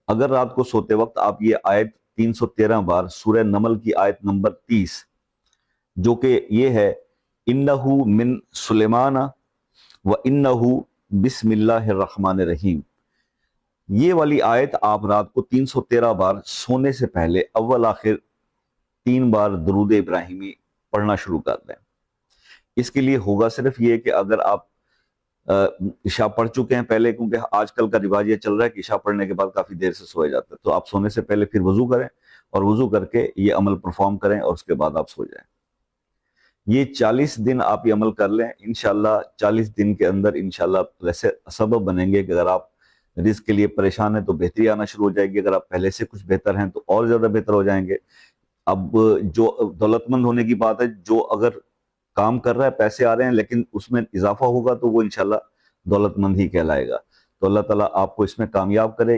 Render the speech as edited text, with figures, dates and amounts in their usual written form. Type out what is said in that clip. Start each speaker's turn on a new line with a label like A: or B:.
A: اگر رات کو سوتے وقت آپ یہ آیت 313 بار سورہ نمل کی آیت نمبر 30 جو کہ یہ ہے انہو من سلیمان و انہو بسم اللہ الرحمن الرحیم، یہ والی آیت آپ رات کو 313 بار سونے سے پہلے اول آخر 3 بار درود ابراہیمی پڑھنا شروع کر دیں۔ اس کے لیے ہوگا صرف یہ کہ اگر آپ عشاء پڑھ چکے ہیں پہلے، کیونکہ آج کل کا رواج یہ چل رہا ہے کہ عشاء پڑھنے کے بعد کافی دیر سے سوئے جاتے ہیں، تو آپ سونے سے پہلے پھر وضو کریں اور وضو کر کے یہ عمل پرفارم کریں اور اس کے بعد آپ سو جائیں۔ یہ 40 دن آپ یہ عمل کر لیں، انشاءاللہ 40 دن کے اندر انشاءاللہ ویسے سبب بنیں گے کہ اگر آپ رزق کے لیے پریشان ہیں تو بہتری آنا شروع ہو جائے گی، اگر آپ پہلے سے کچھ بہتر ہیں تو اور زیادہ بہتر ہو جائیں گے۔ اب جو دولت مند ہونے کی بات ہے، جو اگر کام کر رہا ہے پیسے آ رہے ہیں لیکن اس میں اضافہ ہوگا تو وہ انشاءاللہ دولت مند ہی کہلائے گا۔ تو اللہ تعالیٰ آپ کو اس میں کامیاب کرے۔